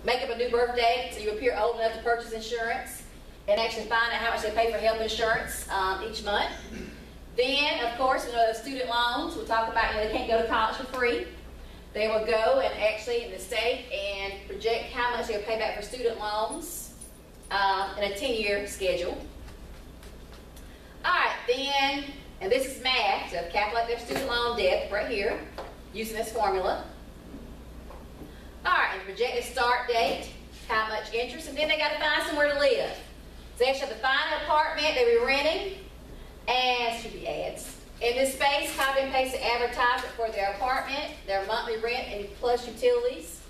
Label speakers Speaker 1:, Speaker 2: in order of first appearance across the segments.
Speaker 1: make up a new birth date so you appear old enough to purchase insurance, and actually find out how much they pay for health insurance each month. Then, of course, we know those student loans. We'll talk about, they can't go to college for free. They will go and actually in the state and project how much they'll pay back for student loans in a 10-year schedule. All right, then, and this is math, so calculate their student loan debt right here using this formula. All right, and projected start date, how much interest, and then they got to find somewhere to live. So they actually have to find an apartment they'll be renting, and should be ads. In this space, Cobden pays to advertise it for their apartment, their monthly rent, and plus utilities.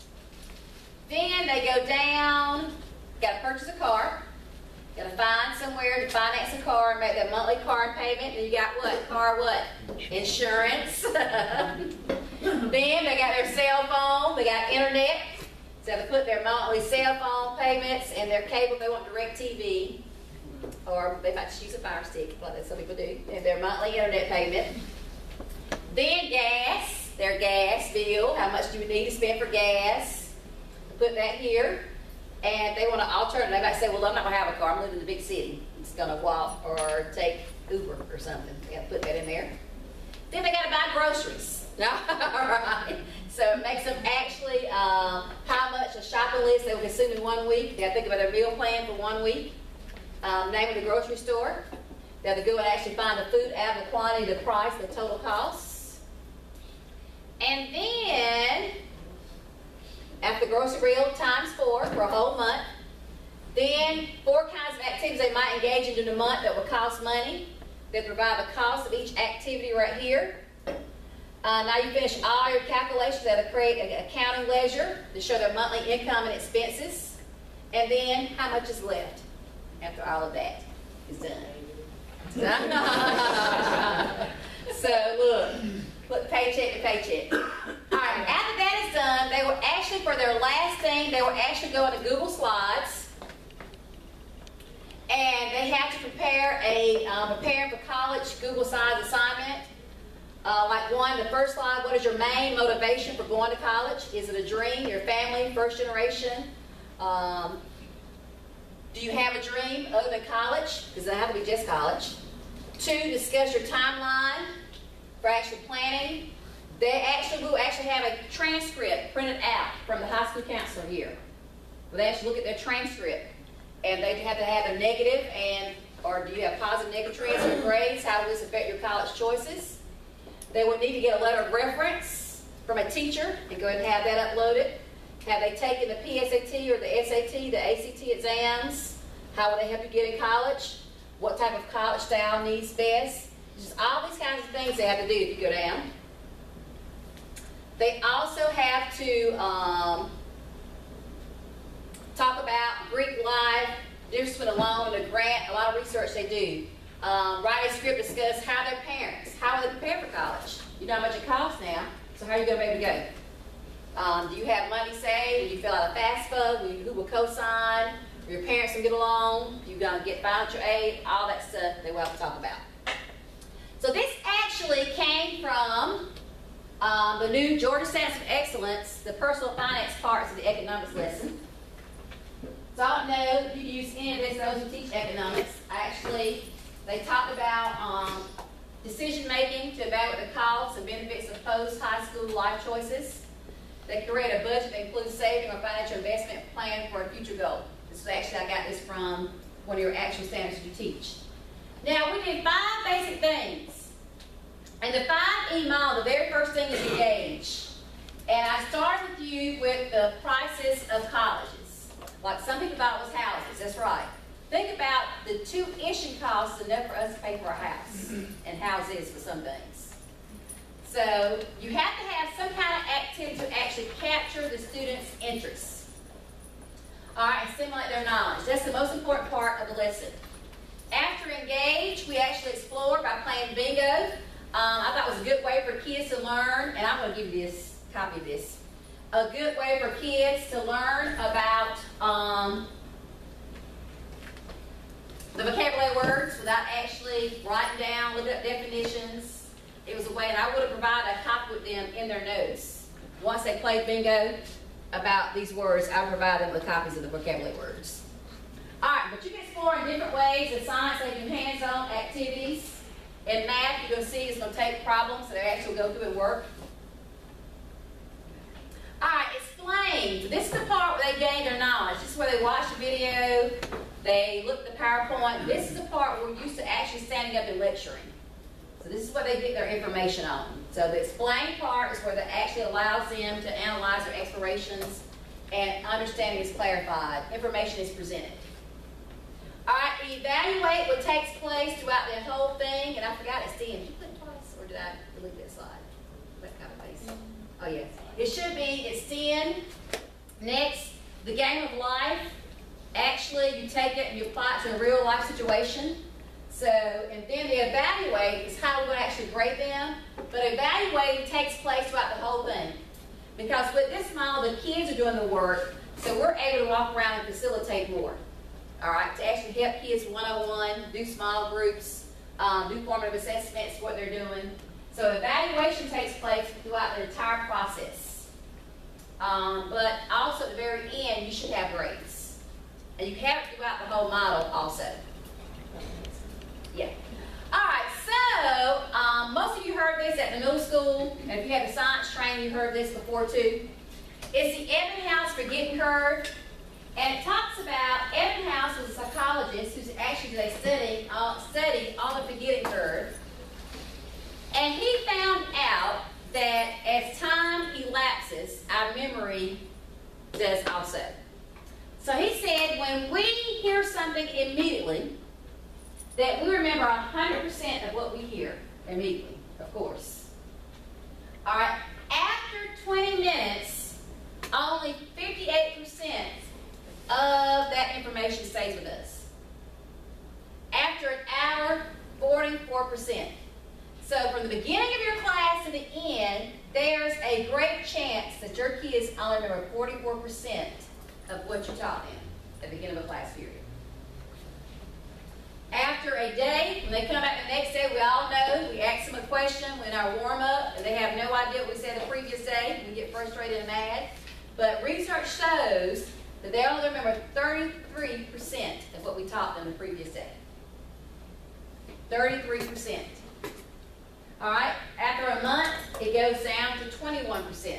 Speaker 1: Then they go down, got to purchase a car, got to find somewhere to finance a car and make that monthly car payment. And you got what? Car what? Insurance. Then they got their cell phone, they got internet. So they put their monthly cell phone payments and their cable if they want DirecTV. Or they might just use a Fire Stick, like some people do, and their monthly internet payment. Then gas, their gas bill, how much do you need to spend for gas? Put that here. And they want to alternate. They might say, well, I'm not going to have a car. I'm living in the big city. It's going to walk or take Uber or something. They got to put that in there. Then they got to buy groceries. All right. So it makes them actually how much a shopping list they will consume in 1 week. They got to think about their meal plan for 1 week. Name of the grocery store. They have to go and actually find the food out, the quantity, the price, the total costs. And then, after the grocery bill times 4 for a whole month. Then 4 kinds of activities they might engage in during the month that will cost money. They provide the cost of each activity right here. Now you finish all your calculations. They have to create an accounting ledger to show their monthly income and expenses. And then how much is left after all of that is done. So look, paycheck to paycheck. All right, after that is done, they will actually, for their last thing, they will actually go into Google Slides. And they have to prepare a preparing for college Google Slides assignment. Like the first slide, what is your main motivation for going to college? Is it a dream, your family, first generation? Do you have a dream other than college? Does it have to be just college? 2, discuss your timeline for actually planning. They will actually have a transcript printed out from the high school counselor here. They actually look at their transcript. And they have to have a negative or do you have positive, negative transcript grades? How will this affect your college choices? They will need to get a letter of reference from a teacher and go ahead and have that uploaded. Have they taken the PSAT or the SAT, the ACT exams? How will they help you get in college? What type of college style needs best? Just all these kinds of things they have to do if you go down. They also have to talk about Greek life, difference between a loan and a grant, a lot of research they do. Write a script, discuss how their parents, how will they prepare for college? You know how much it costs now, so how are you going to be able to go? Do you have money saved? Do you fill out a FAFSA? Who will co-sign? Your parents can get a loan? You going to get financial aid? All that stuff they will have to talk about. So this actually came from the new Georgia Standards of Excellence, the personal finance parts of the economics lesson. So I don't know if you use any of this, those who teach economics. Actually, they talked about decision making to evaluate the costs and benefits of post-high school life choices. They create a budget that includes saving or financial investment plan for a future goal. This is actually, I got this from one of your actual standards you teach. Now, we did 5 basic things. And the 5E model, the very first thing is engage. And I started with you with the prices of colleges. Like some people thought it was houses, that's right. Think about the tuition costs enough for us to pay for a house and houses for some things. So you have to have some kind of activity to actually capture the students' interests. All right, and stimulate their knowledge. That's the most important part of the lesson. After engage, we actually explored by playing bingo. I thought it was a good way for kids to learn, and I'm going to give you this, copy of this. A good way for kids to learn about the vocabulary words without actually writing down, looking up definitions. It was a way, and I would have provided a copy with them in their notes. Once they played bingo, about these words, I'll provide them with copies of the vocabulary words. All right, but you can explore in different ways. In science, they do hands-on activities. In math, you're going to see it's going to take problems that they actually go through and work. All right, explain. This is the part where they gain their knowledge. This is where they watch the video, they look at the PowerPoint. This is the part where we're used to actually standing up and lecturing. So this is where they get their information on. So the explain part is where that actually allows them to analyze their explorations and understanding is clarified. Information is presented. All right, evaluate what takes place throughout the whole thing. And I forgot it's D. Did you put it twice, or did I delete that slide? That kind of face. Oh, yes. It should be, it's 10. Next, the game of life. Actually, you take it and you apply it to a real life situation. So, and then the evaluate is how we're going to actually grade them. But evaluating takes place throughout the whole thing. Because with this model, the kids are doing the work, so we're able to walk around and facilitate more. All right, to actually help kids one-on-one, do small groups, do formative assessments, what they're doing. So evaluation takes place throughout the entire process. But also at the very end, you should have grades. And you have it throughout the whole model also. Yeah. All right, so most of you heard this at the middle school, and if you had a science training, you heard this before too. It's the Ebbinghaus forgetting curve, and it talks about Ebbinghaus was a psychologist who's actually did a study on the forgetting curve, and he found out that as time elapses, our memory does also. So he said when we hear something immediately, that we remember 100% of what we hear immediately, of course. All right, after 20 minutes, only 58% of that information stays with us. After an hour, 44%. So from the beginning of your class to the end, there's a great chance that your kids only remember 44% of what you taught them at the beginning of a class period. After a day, when they come back the next day, we all know, we ask them a question in our warm-up, and they have no idea what we said the previous day. We get frustrated and mad. But research shows that they only remember 33% of what we taught them the previous day. 33%. All right? After a month, it goes down to 21%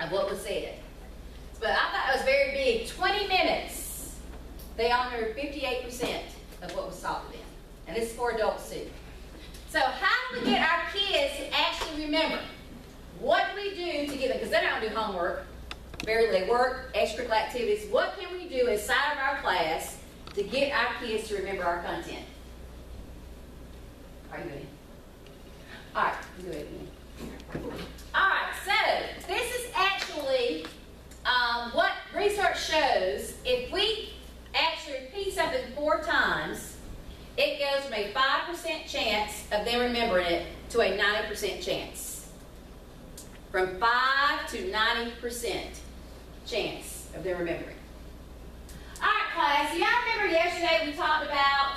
Speaker 1: of what was said. But I thought it was very big. 20 minutes, they only remember 58% of what was taught to them. And this is for adults too. So how do we get our kids to actually remember? What do we do to get them? Because they're not going to do homework. Barely they work, extracurricular activities. What can we do inside of our class to get our kids to remember our content? Are you ready? All right, you go ahead. All right, so this is actually what research shows. If we actually repeat something 4 times, it goes from a 5% chance of them remembering it to a 90% chance. From 5 to 90% chance of them remembering. All right, class, y'all remember yesterday we talked about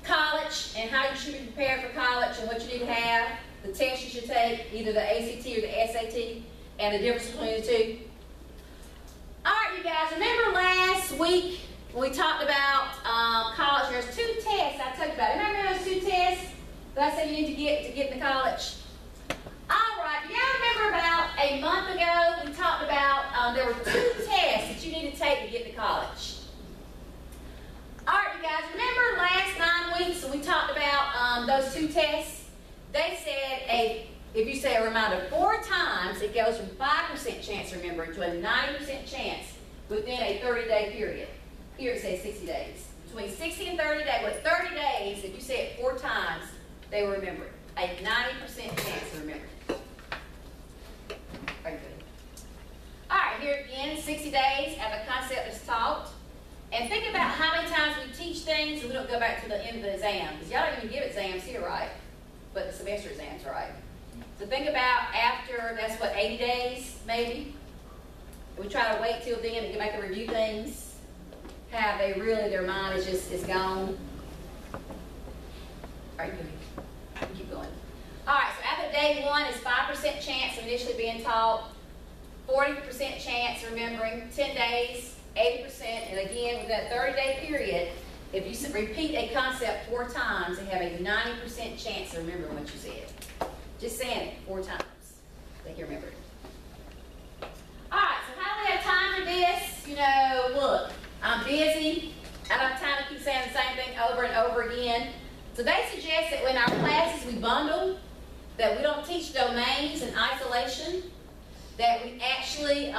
Speaker 1: college and how you should be prepared for college and what you need to have, the test you should take, either the ACT or the SAT, and the difference between the two. All right, you guys, remember last week when we talked about college? There's 2 tests I talked about. Remember those 2 tests that I said you need to get into college? All right, y'all remember about a month ago we talked about there were 2 tests that you need to take to get to college. All right, you guys, remember last 9 weeks when we talked about those 2 tests? They said if you say a reminder 4 times, it goes from 5% chance of remembering to a 90% chance within a 30-day period. Here it says 60 days. Between 60 and 30 days, with 30 days, if you say it 4 times, they will remember it. A 90% chance of remembering it. Very good. All right, here again, 60 days after the concept is taught. And think about how many times we teach things and we don't go back to the end of the exam. Because y'all don't even give exams here, right? But the semester exams, right? So think about after, that's what, 80 days, maybe? We try to wait till then to get back and review things. How they really, their mind is gone. All right, good. Keep going. All right, so after day one is 5% chance of initially being taught, 40% chance of remembering, 10 days, 80%, and again, with that 30-day period, if you repeat a concept 4 times, they have a 90% chance of remembering what you said. Just saying it 4 times, they can remember it. All right, so how do we have time for this? You know, look, I'm busy. I don't have time to keep saying the same thing over and over again. So they suggest that when our classes we bundle, that we don't teach domains in isolation, that we actually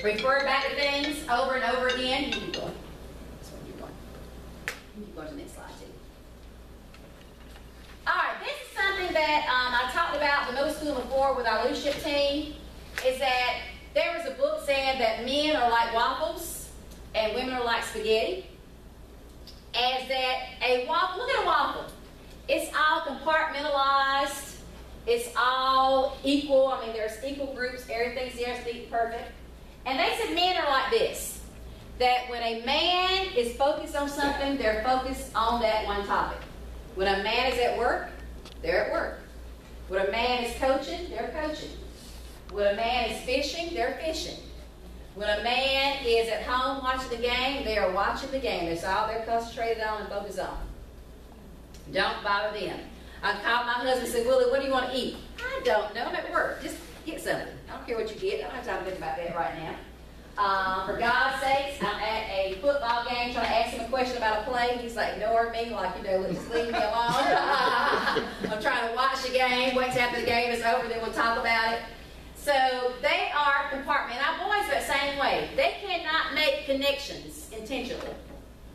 Speaker 1: refer back to things over and over again. You can keep going. This one, keep going. You can keep going to the next slide, too. All right, this is something that I talked about in the middle school before with our leadership team, is that there was a book saying that men are like waffles and women are like spaghetti. As that a waffle, look at a waffle. It's all compartmentalized. It's all equal. I mean, there's equal groups. Everything's there to be perfect. And they said men are like this. That when a man is focused on something, they're focused on that one topic. When a man is at work, they're at work. When a man is coaching, they're coaching. When a man is fishing, they're fishing. When a man is at home watching the game, they are watching the game. That's all they're concentrated on and focused on. Don't bother them. I called my husband and said, Willie, what do you want to eat? I don't know. I'm at work. Just get something. I don't care what you get. I don't have time to think about that right now. For God's sakes, I'm at a football game trying to ask him a question about a play. He's like, ignore me, like, you know, just leave me alone. I'm trying to watch the game, wait till after the game is over, then we'll talk about it. So they are compartment. Our boys are the same way. They cannot make connections intentionally.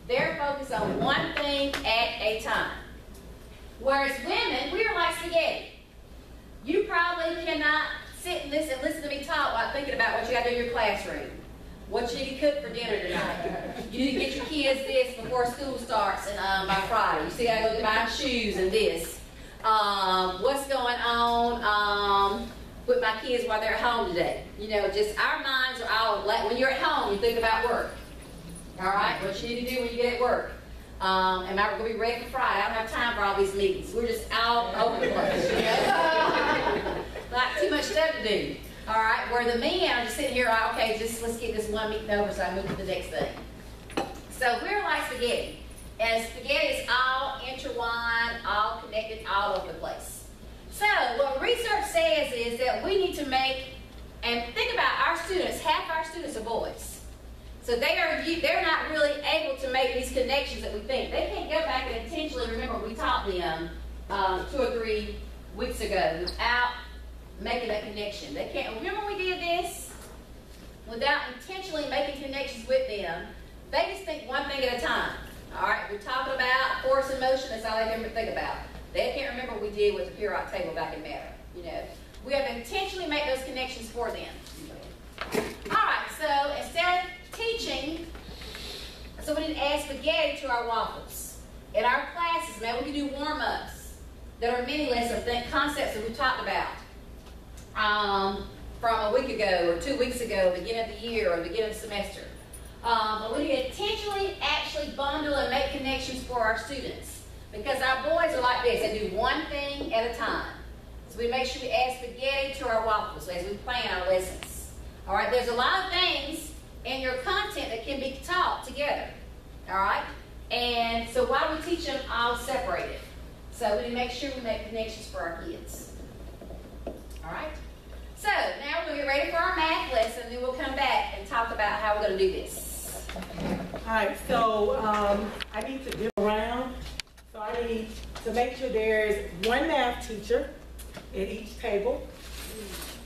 Speaker 1: They're focused on one thing at a time. Whereas women, we are like spaghetti. You probably cannot sit and listen to me talk while thinking about what you got to do in your classroom. What you need to cook for dinner tonight. You need to get your kids this before school starts by Friday. You see, I go to buy shoes and this. What's going on with my kids while they're at home today? You know, just our minds are all like, when you're at home, you think about work. All right, what you need to do when you get at work. Am I going to be ready for Friday? I don't have time for all these meetings. We're just all over the place. You know? Like too much stuff to do. All right, where the men are just sitting here, okay, just let's get this one meeting over so I move to the next thing. So we're like spaghetti. And spaghetti is all intertwined, all connected, all over the place. So what research says is that we need to make, and think about our students, half our students are boys. So they're not really able to make these connections that we think. They can't go back and intentionally remember we taught them 2 or 3 weeks ago without making that connection. They can't remember we did this without intentionally making connections with them. They just think one thing at a time. All right, we're talking about force and motion. That's all they ever think about. They can't remember what we did with the periodic table back in matter. You know, we have to intentionally make those connections for them. All right, so instead of teaching, so we need to add spaghetti to our waffles. In our classes, maybe we can do warm-ups that are mini lists of concepts that we talked about from a week ago or 2 weeks ago, beginning of the year or beginning of the semester. But we need to intentionally actually bundle and make connections for our students, because our boys are like this. They do one thing at a time. So we make sure we add spaghetti to our waffles as we plan our lessons. All right, there's a lot of things in your content that can be taught together. All right, and so why do we teach them all separated? So we need to make sure we make connections for our kids. All right, so now we're going to get ready for our math lesson, and then we'll come back and talk about how we're going to do this.
Speaker 2: All right, so I need to get around. So I need to make sure there's one math teacher at each table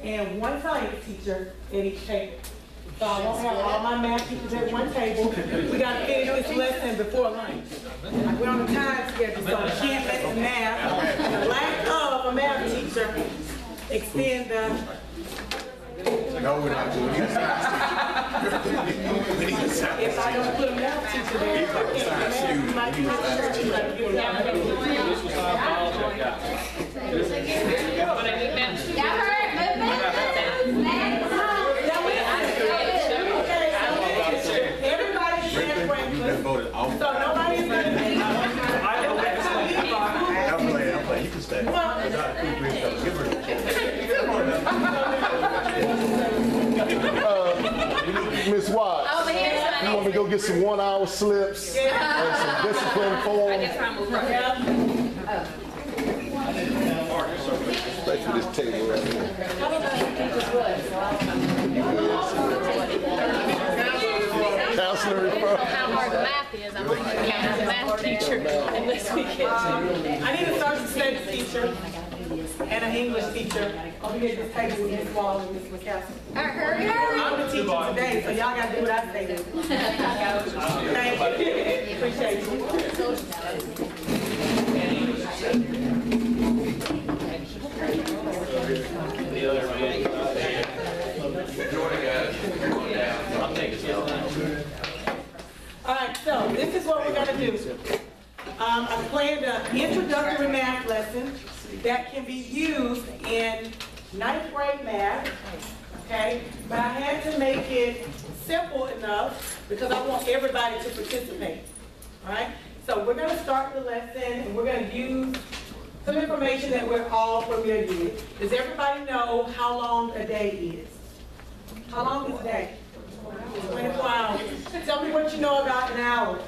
Speaker 2: and one science teacher at each table. So I won't have all my math teachers at one table. We got to finish this lesson before lunch. We're on a time schedule, so I can't let the math, the lack of a math teacher, extend the...
Speaker 3: No, we're not doing that.
Speaker 2: If I don't put a math teacher there, I can't do math.
Speaker 1: Y'all heard? Movement?
Speaker 2: Everybody's sharing breakfast, so nobody's going to be.
Speaker 3: I'm playing. You can stay. go get some 1 hour slips and some discipline form. Especially this table right here. Counselor referral.
Speaker 4: How hard the math is. I'm only a math teacher unless we get to.
Speaker 2: I need a social studies teacher and an English teacher. I'll be at this table with Ms. Wall and Ms. McCaskey.
Speaker 1: Hurry,
Speaker 2: I'm the teacher today, so y'all gotta do what I say. Thank you. Appreciate you. All right, so this is what we're gonna do. I planned an introductory math lesson that can be used in 9th grade math, okay? But I had to make it simple enough because I want everybody to participate, all right? So we're gonna start the lesson and we're gonna use some information that we're all familiar with. Does everybody know how long a day is? How long is a day? 24 hours. Tell me what you know about an hour.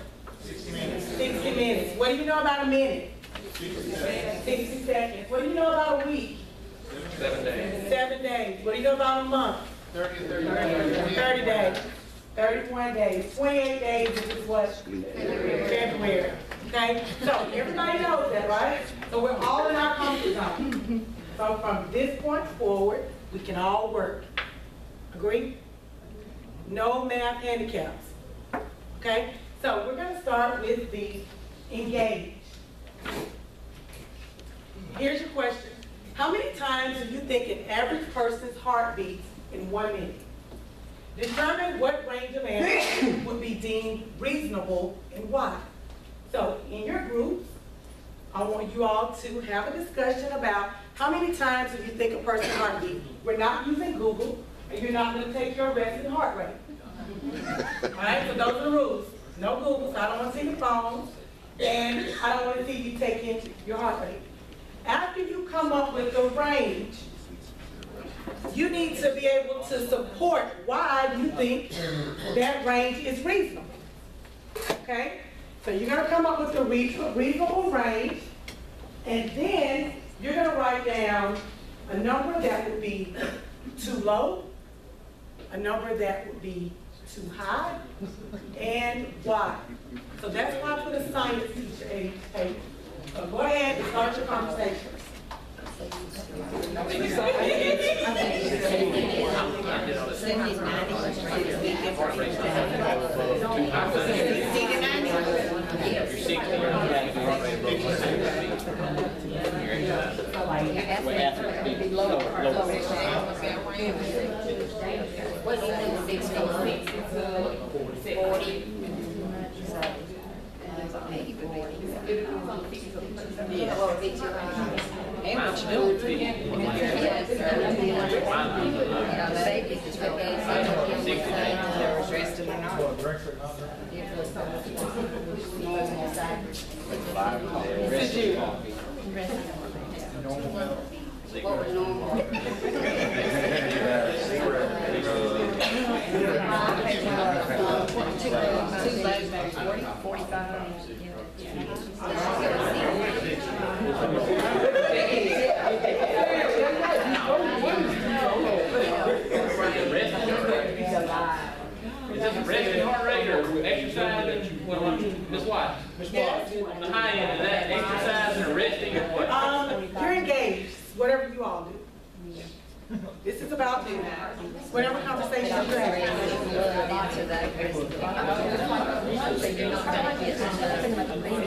Speaker 2: 60 minutes. 60 minutes. What do you know about a minute? 60 seconds. What do you know about a week?
Speaker 5: 7 days.
Speaker 2: 7 days. What do you know about a month? 30 days. 31 days. 28 days, this is what? February. Okay? So everybody knows that, right? So we're all in our comfort zone. So from this point forward, we can all work. Agree? No math handicaps. Okay? So we're going to start with the engage. Here's your question. How many times do you think an average person's heart beats in 1 minute? Determine what range of answers would be deemed reasonable and why. So in your groups, I want you all to have a discussion about how many times do you think a person's heart beats. We're not using Google, and you're not going to take your resting heart rate. All right, so those are the rules. No Google, so I don't want to see your phones, and I don't want to see you taking your heart rate. After you come up with the range, you need to be able to support why you think that range is reasonable. Okay? So you're going to come up with a reasonable range, and then you're going to write down a number that would be too low, a number that would be too high, and why. So that's why I put a science teacher at each table. So go ahead and start your conversation.
Speaker 5: Is this a resting heart rate or exercise that you want to Miss White? Miss White, on the high end, is that exercise or resting or what?
Speaker 2: You're engaged, whatever you all do. This is about you. Whatever conversation you're having.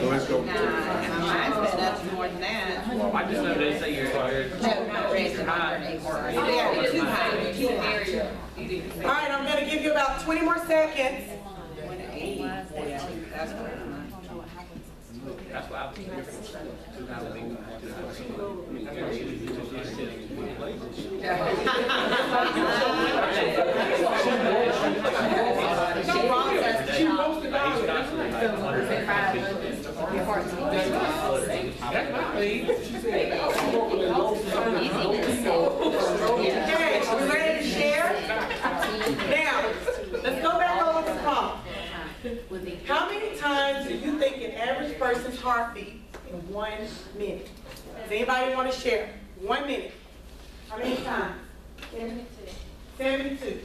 Speaker 3: Let's go.
Speaker 6: Mine's been up more than that.
Speaker 5: Well, I just know they say you're
Speaker 6: No, not resting heart rate. Yeah, too high, too high.
Speaker 2: All right, I'm going to give you about 20 more seconds.
Speaker 5: That's what I was
Speaker 2: Okay, are we ready to share? Now, let's go back over the prompt. times do you think an average person's heart beats in 1 minute? Does anybody want to share? 1 minute. How many times? 72.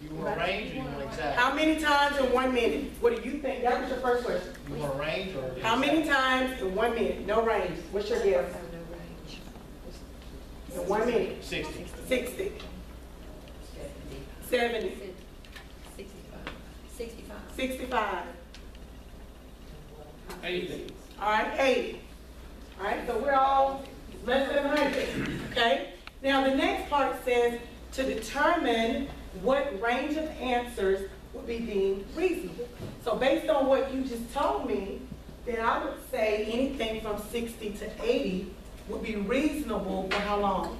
Speaker 7: You want a range or you want exact?
Speaker 2: How many times in 1 minute? What do you think? That was your first question.
Speaker 7: You want a range or?
Speaker 2: How many times in 1 minute? No range. What's your guess? In 1 minute?
Speaker 7: 60.
Speaker 2: 60. 70.
Speaker 1: 65.
Speaker 2: 65.
Speaker 5: 80.
Speaker 2: All right, 80. All right, so we're all less than 100, okay? Now, the next part says to determine what range of answers would be deemed reasonable. So based on what you just told me, then I would say anything from 60 to 80 would be reasonable for how long?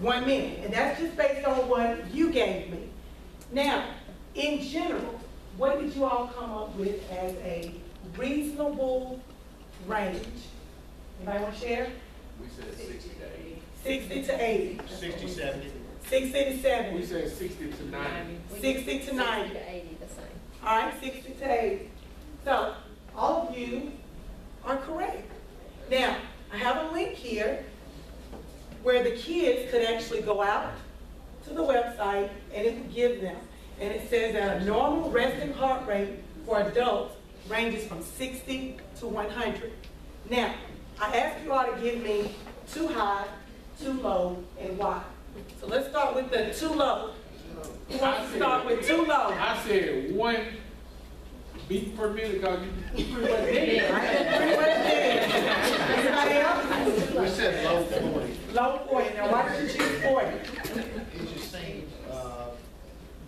Speaker 2: 1 minute. And that's just based on what you gave me. Now, in general, what did you all come up with as a reasonable range? Anybody want to share?
Speaker 8: We said 60 to 80.
Speaker 2: 60 to 80.
Speaker 7: 60, 70.
Speaker 2: 60 to 70.
Speaker 8: We said 60 to 90.
Speaker 2: 60 to 90.
Speaker 1: 80, the same.
Speaker 2: All right, 60 to 80. So, all of you are correct. Now, I have a link here where the kids could actually go out to the website and it would give them. And it says that a normal resting heart rate for adults ranges from 60 to 100. Now, I asked you all to give me too high, too low, and why. So let's start with the too low. Who wants to start with too low?
Speaker 8: I said 1 beat per minute because you pretty much did it.
Speaker 2: Pretty much did. Anybody else?
Speaker 7: We said low 40.
Speaker 2: Low 40. Now, why did you choose 40?
Speaker 7: It just seems,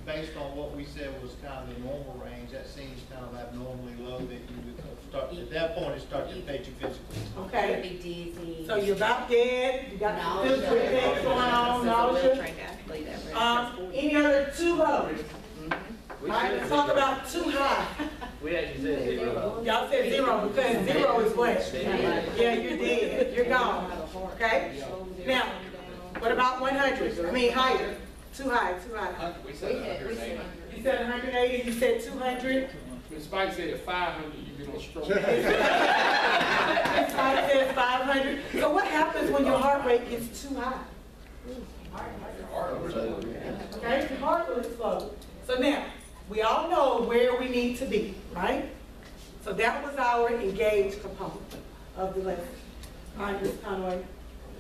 Speaker 7: based on what we said was kind of the normal range, that seems kind of abnormally low that you would start, at that point, it starts to affect you physically.
Speaker 2: Okay.
Speaker 6: Be dizzy.
Speaker 2: So you're about dead, you got some physical effects going on, nausea. Any other too low? All right, let's talk about too high.
Speaker 5: We actually said 0.
Speaker 2: Y'all said 0 because 0 is what? Yeah, you're dead, you're gone, okay? Now, what about 100? I mean higher, too high, too high.
Speaker 8: We said 180.
Speaker 2: You said 180, you said 200.
Speaker 8: When Spike said 500, you get on stroke.
Speaker 2: Spike says 500. So what happens when your heart rate gets too high? Okay, your heart will explode. So now, we all know where we need to be, right? So that was our engaged component of the lesson. All right, Ms. Conway,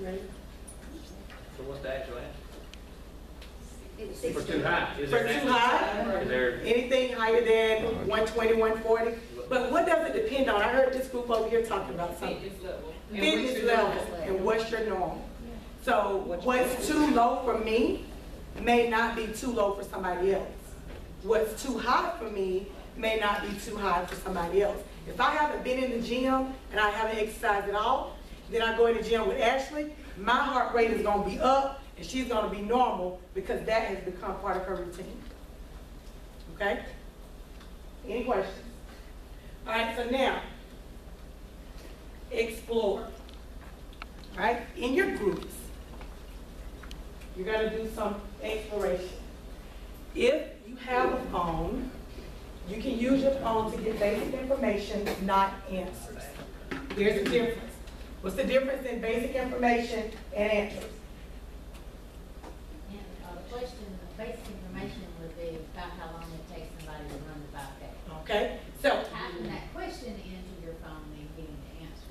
Speaker 2: you ready?
Speaker 5: So what's the actual answer?
Speaker 1: It's
Speaker 5: For too high. Is
Speaker 2: For
Speaker 5: there an
Speaker 2: too
Speaker 5: answer?
Speaker 2: high,
Speaker 5: Is there,
Speaker 2: anything higher than 120, 140. But what does it depend on? I heard this group over here talking about something. Fitness level. And what's your normal? So what's too low for me may not be too low for somebody else. What's too high for me may not be too high for somebody else. If I haven't been in the gym and I haven't exercised at all, then I go in the gym with Ashley, my heart rate is going to be up and she's going to be normal because that has become part of her routine. Okay? Any questions? All right, so now, explore. All right, in your groups, you're going to do some exploration. If you have a phone, you can use your phone to get basic information, not answers. There's a difference. What's the difference in basic information and answers?
Speaker 9: The question, the basic information would be about how long it takes somebody to run the 5K.
Speaker 2: Okay, so,
Speaker 9: Typing that question into your phone and getting the answer.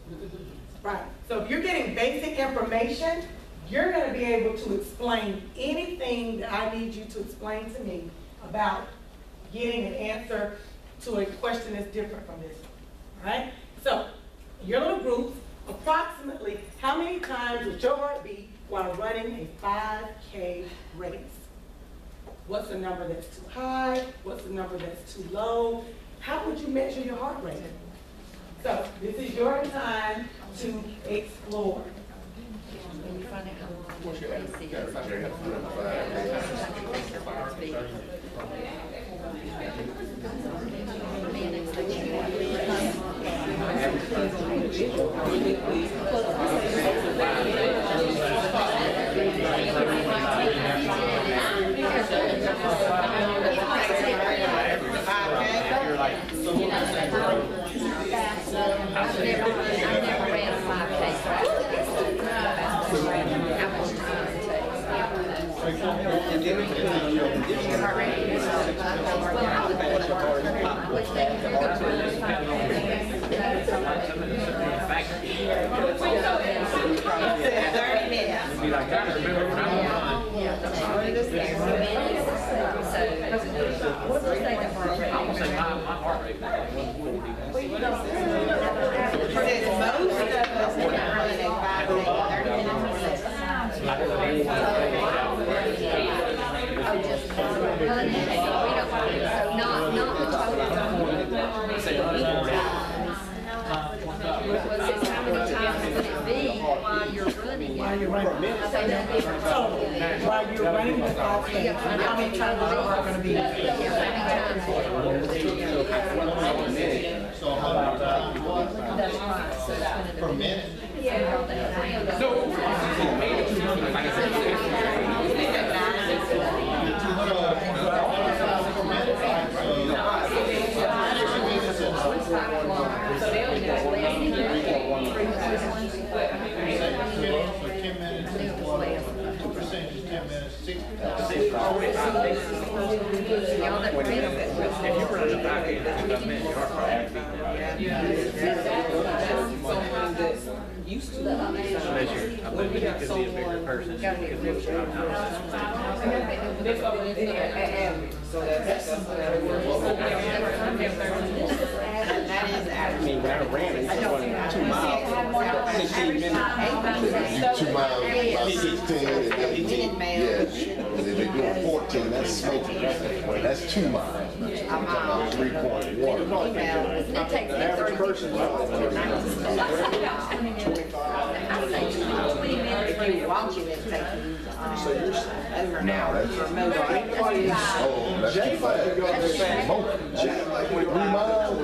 Speaker 2: right. So if you're getting basic information, you're going to be able to explain anything that I need you to explain to me about getting an answer to a question that's different from this one. All right? So, in your little groups, approximately how many times would your heart beat while running a 5K race? What's the number that's too high? What's the number that's too low? How would you measure your heart rate? So, this is your time to explore.
Speaker 3: What's your
Speaker 2: While you're running the 5K, how many times is the work gonna be?
Speaker 7: So 100 times what? Per minute? For 10 minutes, is what? 2% is 10 minutes, 60.
Speaker 5: If you run a 5K in 2 minutes, your heart rate would be
Speaker 6: Used to.
Speaker 5: unless you're, I believe it could be a bigger person. It could be a
Speaker 6: So that's that is
Speaker 3: I mean, when I ran, it was running 2 miles. 16 minutes. 2 miles, about 16, and then, yeah, and then they do 14, that's smoking. That's 2 miles. I'm talking about 3.1.
Speaker 1: It takes me 30
Speaker 6: if you watch it, it takes you over an hour.
Speaker 3: Oh, that's too fast. Smoking. 3 miles.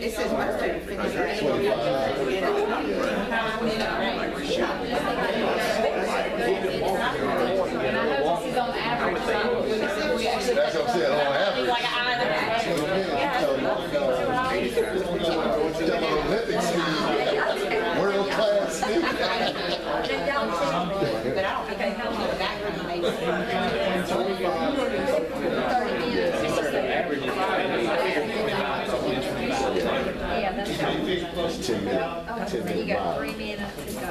Speaker 6: It says most people finish at 8
Speaker 3: That's what I'm saying, on average. Olympic speed, world class speed.
Speaker 6: But I don't think that
Speaker 1: Yeah, that's right.
Speaker 3: 10 minutes.
Speaker 1: Oh, so you got 3 minutes to go.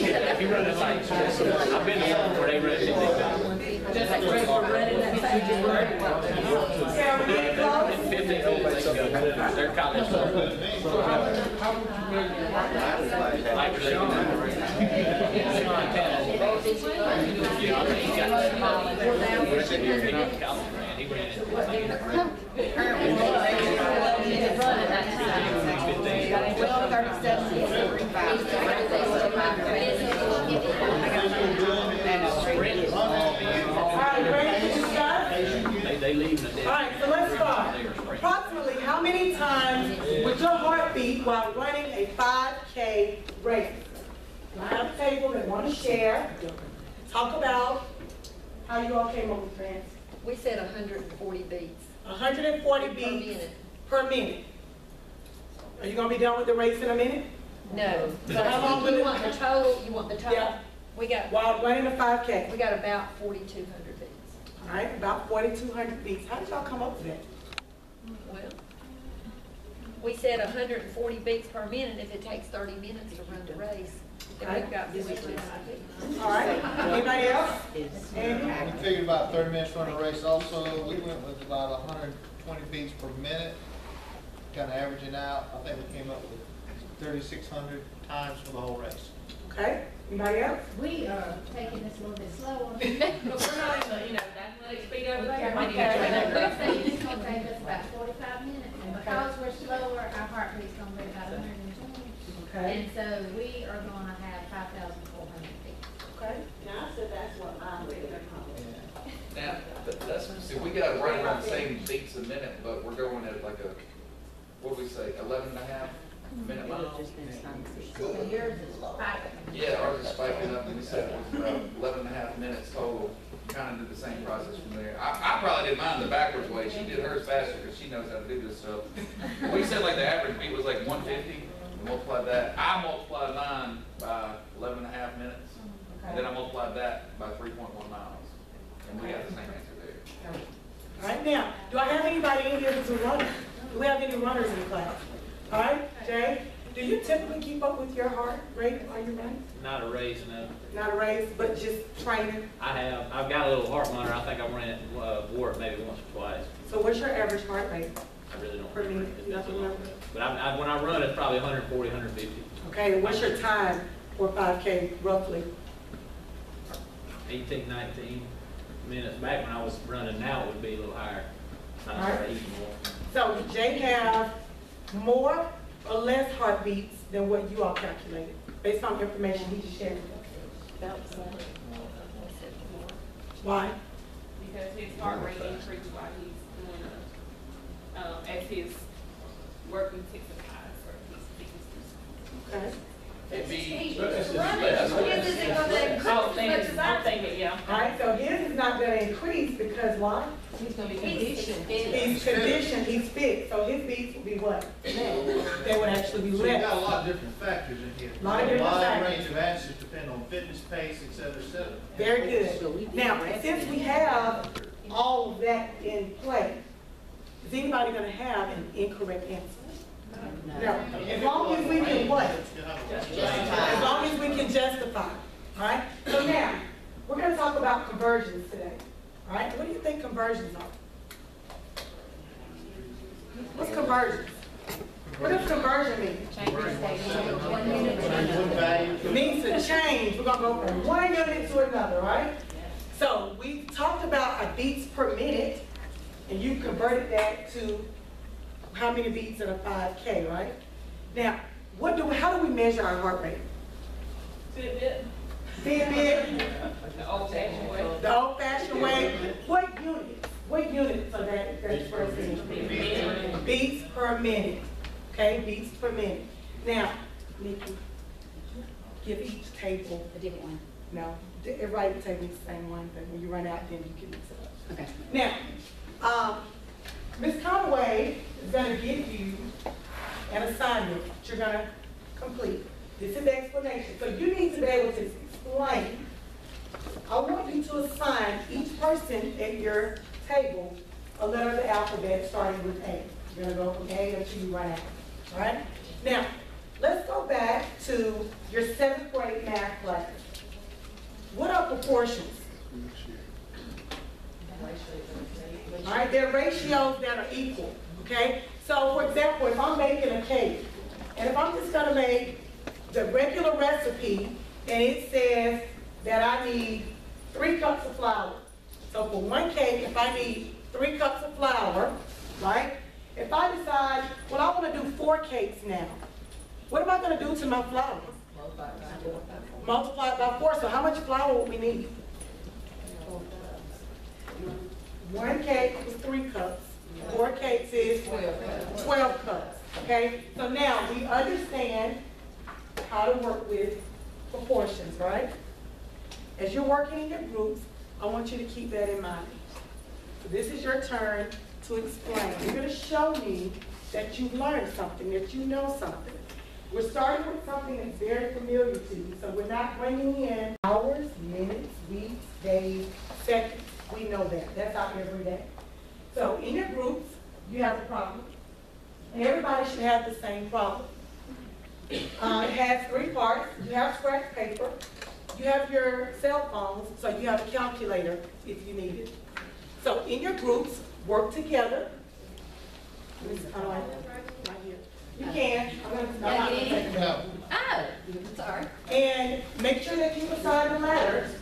Speaker 5: If you run a site, I've been there where they run it. Just like running that site. 15 minutes ago, they're college. Like they leave in a day.
Speaker 2: All right, so let's start. Approximately how many times would your heart beat while running a 5K race? I have a table that want to share. Talk about how you all came up with trans.
Speaker 1: We said 140 beats.
Speaker 2: 140
Speaker 1: Per
Speaker 2: beats
Speaker 1: minute.
Speaker 2: per minute. Are you gonna be done with the race in a minute?
Speaker 1: No.
Speaker 2: So how long will
Speaker 1: You
Speaker 2: it-
Speaker 1: want the total, you want the total?
Speaker 2: Yeah.
Speaker 1: We got
Speaker 2: While running a 5K.
Speaker 1: about 4,200 beats.
Speaker 2: All right, about 4,200 beats. How did y'all come up with that?
Speaker 1: Well, we said 140 beats per minute if it takes 30 minutes to run the race. Then we've got 4,200 beats.
Speaker 2: All right, anybody else? Andy?
Speaker 7: We figured about 30 minutes running a race. Also, we went with about 120 beats per minute, kind of averaging out. I think we came up with 3,600 times for the whole race.
Speaker 2: Okay, anybody else?
Speaker 9: We are taking this a little bit slower.
Speaker 4: But we're not in the, that much speed over there.
Speaker 9: We're saying it's gonna take us about 45 minutes, and because we're slower, our heart rate's gonna be about 120.
Speaker 2: Okay.
Speaker 9: And so we are gonna have 5,400 feet.
Speaker 2: Okay.
Speaker 10: Now, I said that's what I'm ready to
Speaker 11: Now, that's, see, we got right around the same beats a minute, but we're going at like a, what do we say, 11 and a half minute mile.
Speaker 9: So yours is spiking.
Speaker 11: Yeah, ours is spiking up, and we said it was about 11.5 minutes total. Kind of did the same process from there. I probably did mine the backwards way. She did hers faster because she knows how to do this stuff. We said like the average beat was like 150. We multiplied that. I multiplied mine by 11.5 minutes. And then I multiplied that by 3.1 miles. And we got the same answer there.
Speaker 2: All right, now, do I have anybody in here that's a runner? Do we have any runners in the class? All right, Jay, do you typically keep up with your heart rate while you run?
Speaker 5: Not a race, no.
Speaker 2: Not a race, but just training?
Speaker 5: I've got a little heart monitor. I think I ran it Wart maybe once or twice.
Speaker 2: So what's your average heart rate?
Speaker 5: I really don't
Speaker 2: Per
Speaker 5: remember.
Speaker 2: minute, you don't remember?
Speaker 5: But when I run, it's probably 140, 150.
Speaker 2: Okay, and what's your time for 5K roughly?
Speaker 5: 18, 19 minutes. Back when I was running now, it would be a little higher. I
Speaker 2: All right.
Speaker 5: started eating more.
Speaker 2: So did Jay have more or less heartbeats than what you all calculated, based on information he just shared with us? Why?
Speaker 4: Because his heart rate increased while he's doing as his work intensifies or his fitness.
Speaker 2: Okay.
Speaker 11: It'd be,
Speaker 9: His isn't gonna increase
Speaker 4: Oh,
Speaker 9: as much as
Speaker 4: I'm
Speaker 9: ours.
Speaker 4: thinking, yeah.
Speaker 2: All right, so his is not gonna increase because why?
Speaker 6: He's gonna be
Speaker 1: He's
Speaker 6: conditioned.
Speaker 2: He's conditioned, he's fit, so his beats will be what? They would actually be
Speaker 7: So you got a
Speaker 2: less.
Speaker 7: lot of different factors in here.
Speaker 2: Lot of different
Speaker 7: A
Speaker 2: factors.
Speaker 7: range of answers depend on fitness, pace, et cetera, et cetera.
Speaker 2: Very good. Now, since we have all of that in play, is anybody gonna have an incorrect answer? No. As long as we can what? As long as we can justify, all right? So now, we're gonna talk about conversions today, all right? What do you think conversions are? What's conversions? What does conversion mean? It means to change. We're gonna go from one unit to another, right? So we talked about a beats per minute, and you converted that to how many beats in a 5K, right? Now, how do we measure our heart rate?
Speaker 4: Fitbit,
Speaker 2: Fitbit,
Speaker 4: the old-fashioned way.
Speaker 2: the old-fashioned way. What units? What units are that expressed in? Beats per minute. Okay, beats per minute. Now, Nikki, give each table
Speaker 6: A different one.
Speaker 2: no, everybody will take the same one, but when you run out, then you can mix it up.
Speaker 6: Okay.
Speaker 2: Now, Ms. Conway is gonna give you an assignment that you're gonna complete. This is the explanation. So you need to be able to explain. I want you to assign each person at your table a letter of the alphabet starting with A. You're gonna go from A until you run out, all right? Now, let's go back to your 7th grade math class. What are proportions? All right, they're ratios that are equal, okay? So, for example, if I'm making a cake, and if I'm just gonna make the regular recipe, and it says that I need 3 cups of flour. So for one cake, if I need 3 cups of flour, right? If I decide, well, I wanna do 4 cakes now, what am I gonna do to my flour? Multiply it by 4, so how much flour would we need? 1 cake is 3 cups, 4 cakes is 12 cups, okay? So now we understand how to work with proportions, right? As you're working in your groups, I want you to keep that in mind. So this is your turn to explain. You're gonna show me that you've learned something, that you know something. We're starting with something that's very familiar to you, so we're not bringing in hours, minutes, weeks, days, seconds. We know that. That's our everyday. So in your groups, you have a problem. And everybody should have the same problem. It has 3 parts. You have scratch paper. You have your cell phones, so you have a calculator if you need it. So in your groups, work together. Right here. You can. I'm not gonna take it out.
Speaker 1: Oh, sorry.
Speaker 2: And make sure that you assign the letters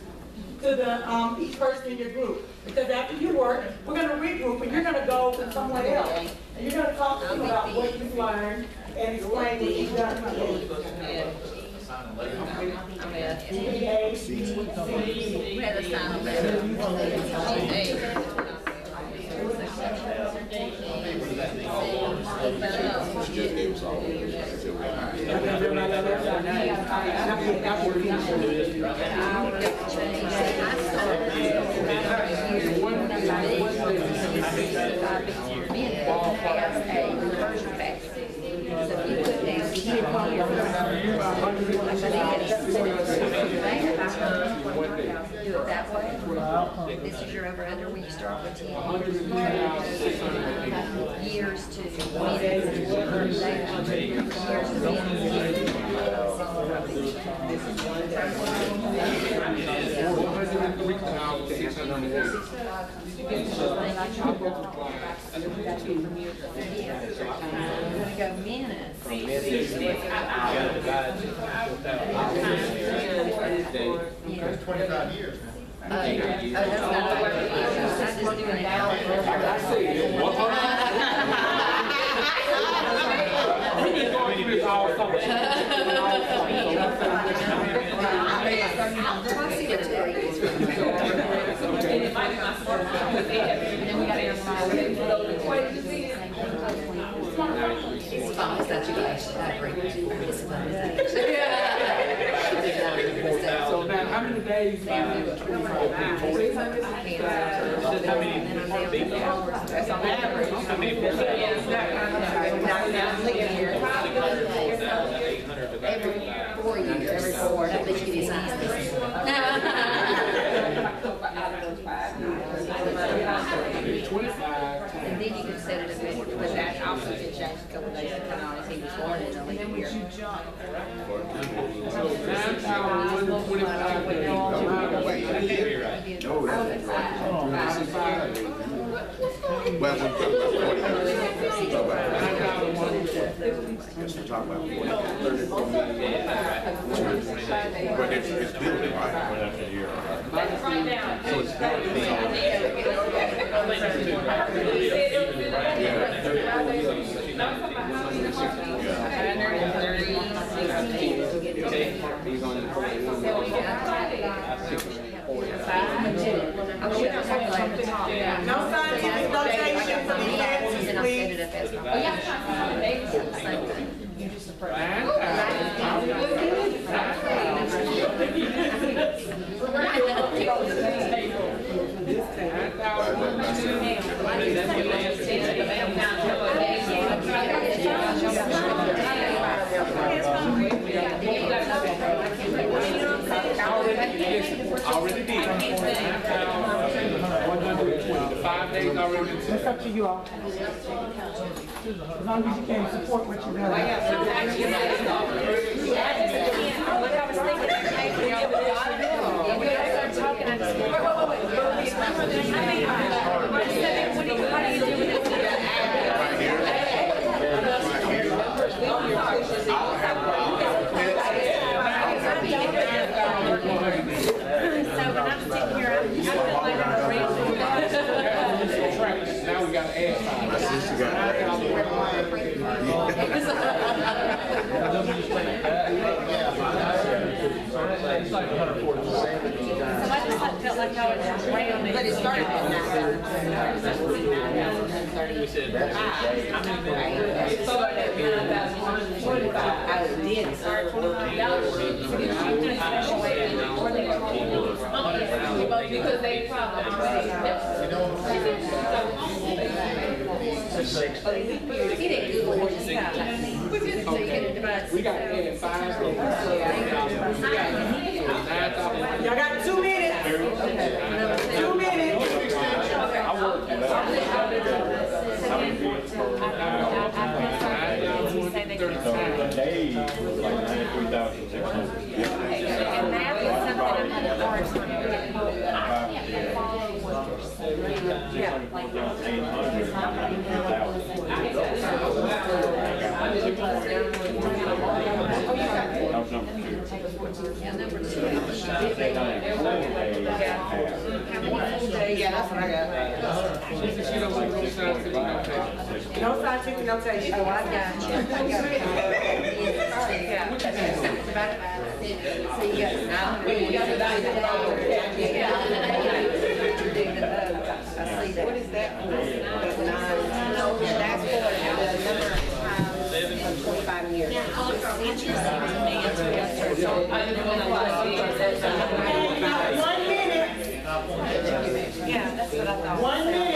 Speaker 2: to the each person in your group. Because after you work, we're gonna regroup and you're gonna go with someone else. And you're gonna talk to them about what you've learned and explain what you've done today. A, B, C,
Speaker 1: We had a sign on there.
Speaker 3: It was all,
Speaker 6: Do it that way. This is your over under when you start with 10. Years to minutes. Years to minutes. Go minutes.
Speaker 7: That's 25 years.
Speaker 6: That's not over. I'm just doing an hour.
Speaker 8: We've been going through this all summer.
Speaker 4: It might be my smartphone, but they have, and then we gotta
Speaker 6: It's fun, it's not too bad. It's fun.
Speaker 8: So now, how many days?
Speaker 6: How many every 4 years. Every 4. I think it is easy. And then you can set it a bit, but that also can change a couple days depending on if he was born in a leap year.
Speaker 8: So 9,125 days.
Speaker 3: Well, we're talking about 34 million. But it's building, right?
Speaker 4: Let's write down.
Speaker 3: So it's
Speaker 2: No scientific notation for these answers, please.
Speaker 8: Already did. 120. The 5 days already.
Speaker 2: It's up to you all. As long as you can support what you're doing.
Speaker 8: Now we got to add 5.
Speaker 3: My sister got
Speaker 6: So I just felt like I was rounding. But it started at 9,030.
Speaker 5: We said,
Speaker 6: It started at 9,145. I did start
Speaker 4: because they probably
Speaker 6: He didn't Google it.
Speaker 8: We got to add 5 days.
Speaker 2: Y'all got 2 minutes. 2 minutes.
Speaker 12: Days was like 93,600.
Speaker 6: And math is something I'm having a hard time Yeah, number 2. Yeah, that's what I got.
Speaker 2: No scientific notation.
Speaker 6: Oh, I got you. So you got 900. I see that. What is that? That's for the number of times of 25 years.
Speaker 2: 1 minute.
Speaker 6: Yeah, that's what I thought.
Speaker 2: 1 minute.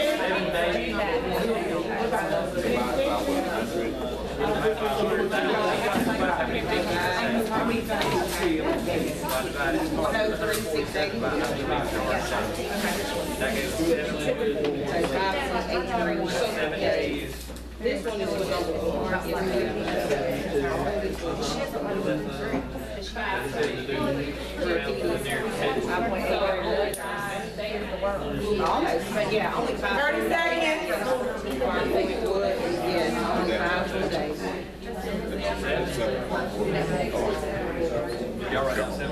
Speaker 6: This one is with almost, but yeah, only
Speaker 2: 30
Speaker 6: 5
Speaker 2: seconds.
Speaker 6: I think it would, yeah, only 5 full days.
Speaker 5: Y'all write down 7.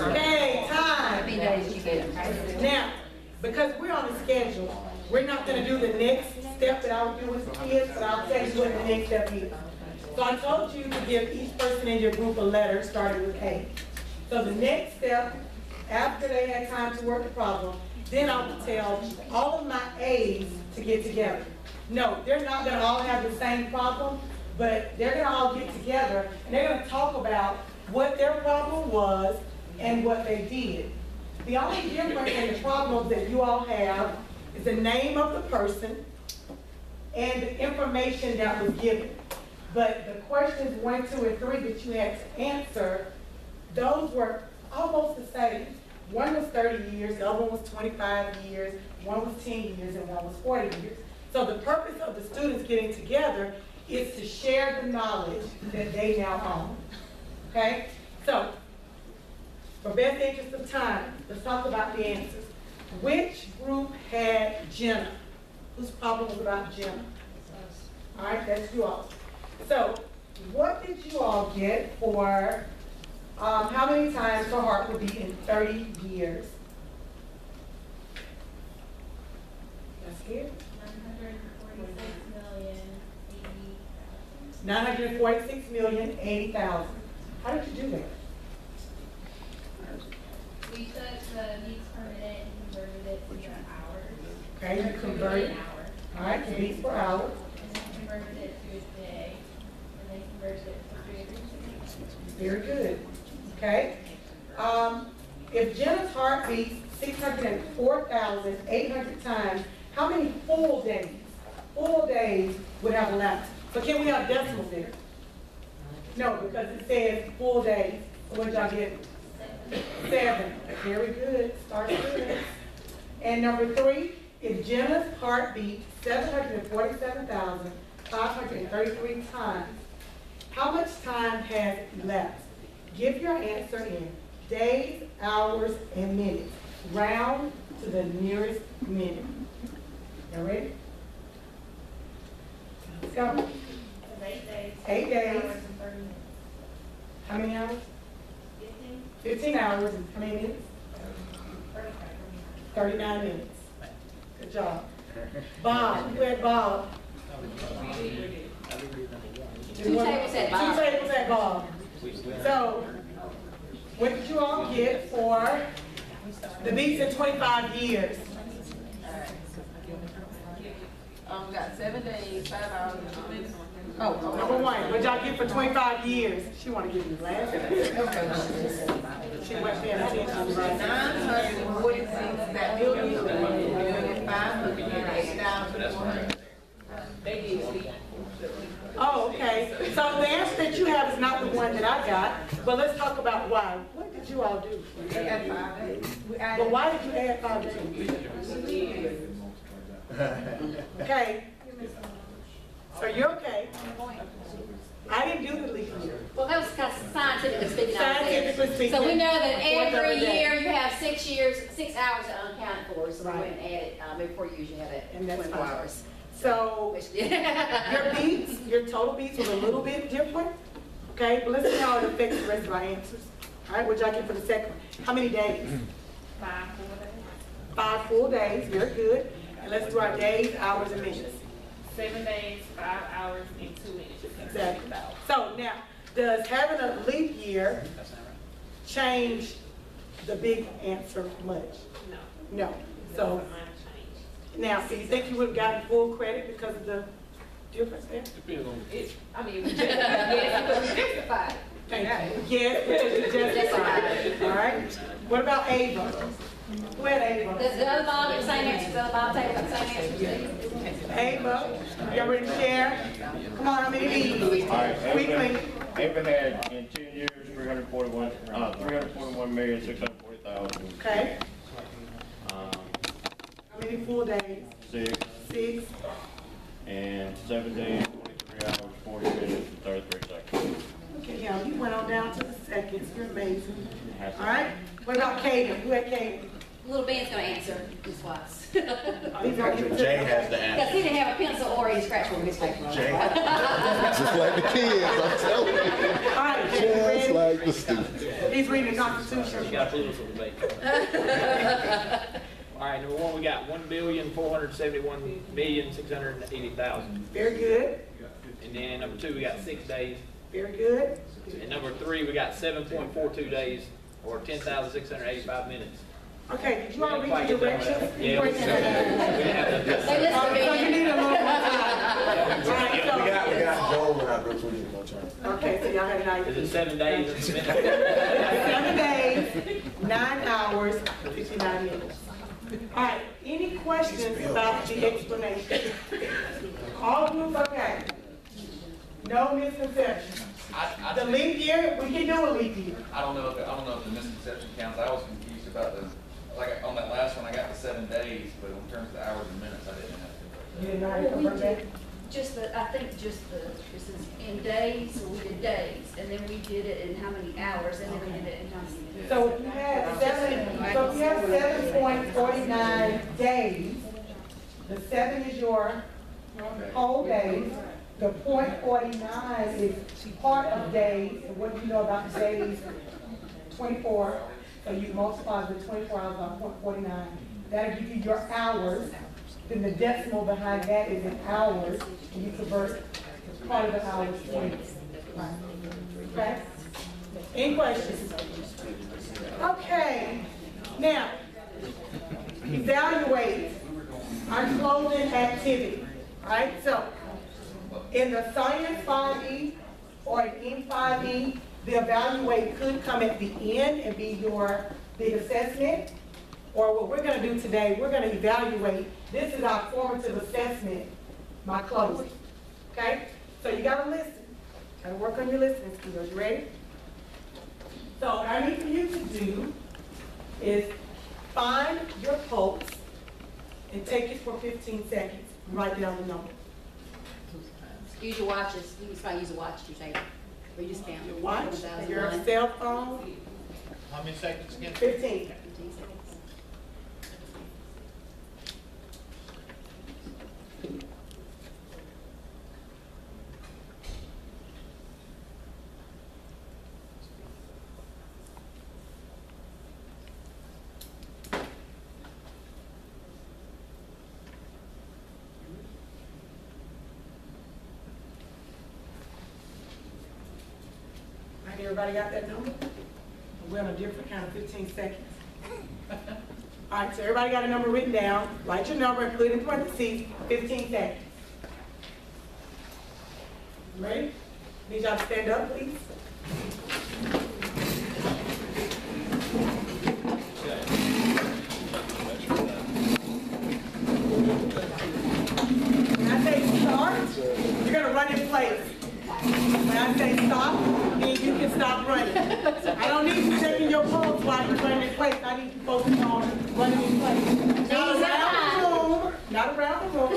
Speaker 2: Okay, time. Now, because we're on the schedule, we're not gonna do the next step that I would do with the kids, but I'll tell you what the next step is. So I told you to give each person in your group a letter starting with A. So the next step, after they had time to work the problem, then I will tell all of my A's to get together. No, they're not gonna all have the same problem, but they're gonna all get together and they're gonna talk about what their problem was and what they did. The only difference in the problems that you all have is the name of the person and the information that was given. But the questions 1, 2, and 3 that you had to answer, those were almost the same. One was 30 years, the other one was 25 years, one was 10 years, and one was 40 years. So the purpose of the students getting together is to share the knowledge that they now own. Okay? So, for best interest of time, let's talk about the answers. Which group had Jenna? Whose problem was about Jenna? All right, that's you all. So, what did you all get for how many times her heart would beat in 30 years? That's it. 946,080,000. How did you do that?
Speaker 9: We took the beats per minute and converted it to hours.
Speaker 2: Okay, you converted. All right, to beats per hour.
Speaker 9: And then converted it to a day. And then converted it to 360.
Speaker 2: Very good. Okay. If Jenna's heart beats 604,800 times, how many full days? Full days would have elapsed. So can we have decimals there? No, because it says full days. So what did y'all get? 7. Very good. Start good. And number 3, if Jenna's heart beats 747,533 times, how much time has elapsed? Give your answer in days, hours, and minutes. Round to the nearest minute. Y'all ready? Let's go.
Speaker 9: 8 days.
Speaker 2: 8 days.
Speaker 9: Hours and 30 minutes.
Speaker 2: How many hours?
Speaker 9: 15.
Speaker 2: 15 hours and how many minutes? 39 minutes. Good job. Bob, who had Bob?
Speaker 1: 2 tables at Bob.
Speaker 2: 2 tables at Bob. So, what did you all get for the beats in 25 years?
Speaker 6: We got 7 days, 5 hours, and 2 minutes.
Speaker 2: Oh, number 1, what y'all get for 25 years? She want to give you the last. She wasn't paying attention.
Speaker 6: 946, that million, 508,400. They did see.
Speaker 2: Oh, okay. So the answer that you have is not the one that I got, but let's talk about why. What did you all do?
Speaker 6: They had 5 days.
Speaker 2: But why did you add 5 days? Okay. So you're okay. I didn't do the leap year.
Speaker 1: Well, that was kind of scientifically speaking.
Speaker 2: Scientifically speaking.
Speaker 1: So we know that
Speaker 2: Fourth
Speaker 1: every
Speaker 2: of a day.
Speaker 1: year you have 6 years, 6 hours unaccounted for. So we
Speaker 2: Right.
Speaker 1: went and added, before you usually have it
Speaker 2: And that's
Speaker 1: 24
Speaker 2: fine.
Speaker 1: hours.
Speaker 2: So
Speaker 1: Yeah.
Speaker 2: your beats, your total beats was a little bit different. Okay, but let's see how it affects the rest of our answers. All right, what y'all get for the second one? How many days?
Speaker 9: 5 full days.
Speaker 2: 5 full days, very good. And let's do our days, hours, and minutes.
Speaker 4: 7 days, 5 hours, and 2 minutes.
Speaker 2: Exactly. So now, does having a leap year change the big answer much?
Speaker 4: No.
Speaker 2: No. So
Speaker 4: Mine changed.
Speaker 2: now, do you think you would have gotten full credit because of the difference there?
Speaker 8: Depends on.
Speaker 4: I mean, we just, yes, but we justified.
Speaker 2: Thank you. Yes, because you justified. All right. What about Ava? Go ahead, Ava.
Speaker 1: Does the other mom have the same answer? The other mom take the same answer?
Speaker 2: Ava, y'all ready to share? Come on, how many leaves?
Speaker 12: All right,
Speaker 2: Quickly.
Speaker 12: Ava had in 10 years, 341,640,000.
Speaker 2: Okay. How many full days?
Speaker 12: 6
Speaker 2: 6.
Speaker 12: and 7 days, 23 hours, 40 minutes, and 33 seconds.
Speaker 2: Okay, yeah, you went on down to the seconds. You're amazing. All right. What about Kaden? Who had Kaden?
Speaker 1: Little Ben's gonna answer this was.
Speaker 2: Jay
Speaker 3: has the
Speaker 1: Because he didn't have a pencil or a scratch on his paper.
Speaker 3: Just like the kids, I'm telling you.
Speaker 2: All right, Jay,
Speaker 3: Just
Speaker 2: ready?
Speaker 3: like the students.
Speaker 2: He's reading the Constitution.
Speaker 5: You got a little for the debate. All right, number one, we got 1,471,680,000.
Speaker 2: Very good.
Speaker 5: And then number two, we got 6 days.
Speaker 2: Very good.
Speaker 5: And number three, we got 7.42 days, or 10,685 minutes.
Speaker 2: Okay, did you all read the directions?
Speaker 5: Yeah, we
Speaker 2: So you need a little more time. All right, so.
Speaker 3: We got Joel when I go through this.
Speaker 2: Okay, so y'all had an idea.
Speaker 5: Is it 7 days and a minute?
Speaker 2: 7 days, 9 hours, 59 minutes. All right, any questions about the explanation? All group okay? No misconceptions. The leap year, we can do a leap year.
Speaker 11: I don't know if the misconception counts. I was confused about like on that last one, I got the 7 days, but in terms of the hours and minutes, I didn't have to.
Speaker 2: You didn't know how to convert that?
Speaker 13: I think this is in days, so we did days, and then we did it in how many hours, and then we did it in times.
Speaker 2: So if you have 7.49 days, the 7 is your whole days. The .49 is part of days, and what do you know about days? 24. So you multiply the 24 hours by .49. That'll give you your hours. Then the decimal behind that is in hours, and you convert part of the hours to minutes. Right. Okay? Any questions? Okay. Now, evaluate our closing activity. All right? So, in the Science 5E or in M5E, the evaluate could come at the end and be your big assessment. Or what we're going to do today, we're going to evaluate. This is our formative assessment, my closing. Okay? So you got to listen. Got to work on your listening skills. You ready? So what I need for you to do is find your pulse and take it for 15 seconds. Write down the number.
Speaker 1: Use your watches. You can probably use a watch to take it. Or you just count.
Speaker 2: Your watch, your cell phone.
Speaker 7: How many seconds again?
Speaker 2: 15.
Speaker 1: 15 seconds.
Speaker 2: Everybody got that number? We're on a different kind of 15 seconds. All right, so everybody got a number written down. Write your number and put it in parentheses, 15 seconds. Ready? Need y'all to stand up, please. When I say start, you're gonna run in place. When I say stop, then you can stop running. I don't need you checking your pulse while you're running in place. I need you focused on running in place. Not around the room, not around the room.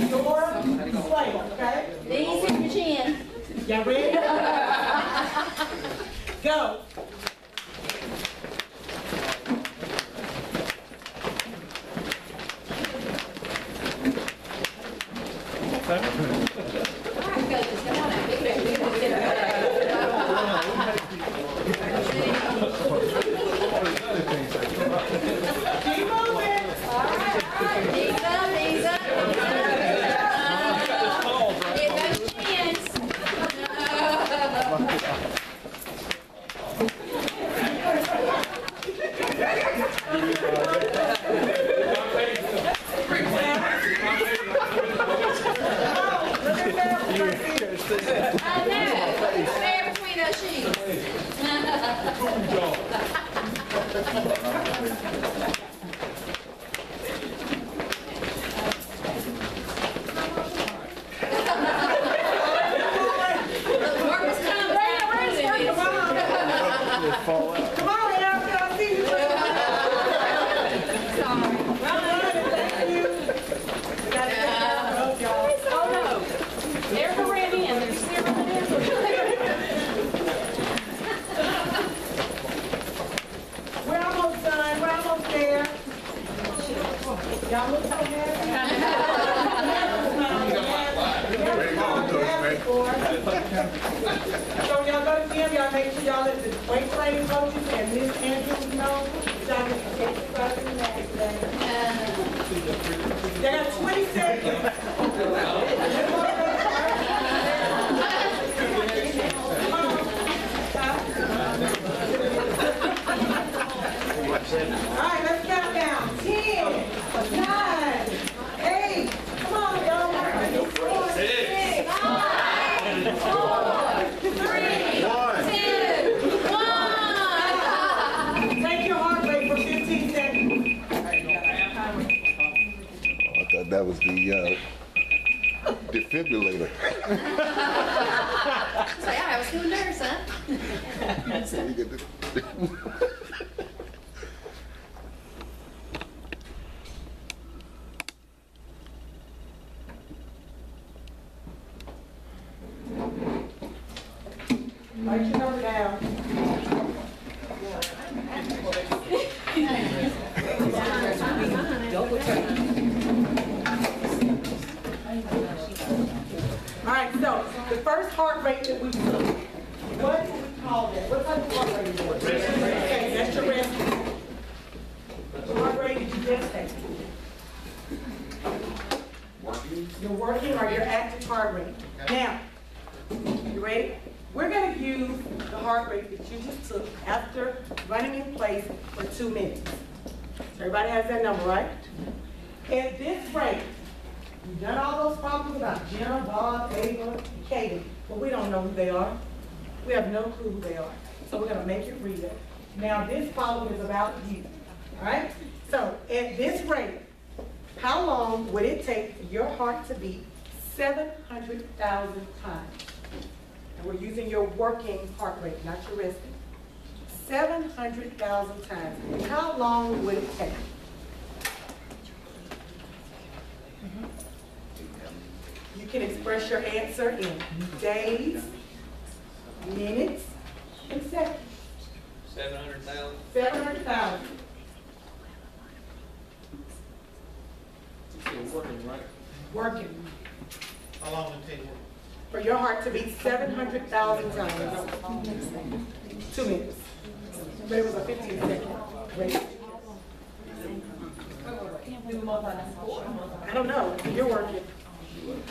Speaker 2: Your place, okay?
Speaker 1: Knees in your chin.
Speaker 2: Y'all ready? Go. Keep moving.
Speaker 1: Knees up, knees up, knees up.
Speaker 2: So when y'all go to gym, y'all make sure y'all let the weight training coaches and Ms. Andrews know that y'all get some exercise in that today. They got 20 seconds. All right, let's count down. 10, 9, 8. Come on, y'all. 6, 5, 4, 3, 2, 1. Take your heart rate for 15 seconds.
Speaker 3: I thought that was the defibrillator.
Speaker 1: Say, I was doing nurse, huh?
Speaker 3: So you get the
Speaker 2: Write your number down. All right, so the first heart rate that we took, what do we call that? What type of heart rate is it? Okay, that's your rest. What heart rate did you just take? You're working or your active heart rate. Now, you ready? We're going to use the heart rate that you just took after running in place for 2 minutes. So everybody has that number, right? At this rate, we've done all those problems about Jenna, Bob, Ava, and Katie, but we don't know who they are. We have no clue who they are. So we're going to make it real. Now, this problem is about you, all right? So at this rate, how long would it take for your heart to beat 700,000 times? And we're using your working heart rate, not your resting. 700,000 times. How long would it take? You can express your answer in days, minutes, and seconds.
Speaker 5: 700,000.
Speaker 2: 700,000.
Speaker 8: Working, right?
Speaker 2: Working.
Speaker 7: How long would it take?
Speaker 2: For your heart to beat 700,000 times. 2 minutes. But it was a 15-second rate. I don't know. You're working.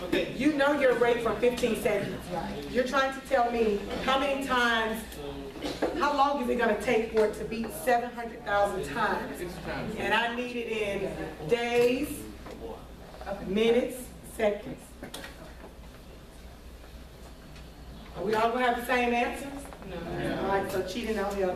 Speaker 7: Okay.
Speaker 2: You know your rate for 15 seconds. You're trying to tell me how many times, how long is it going to take for it to beat 700,000 times? And I need it in days, minutes, seconds. Are we all going to have the same answers? No. All right, so cheating out here.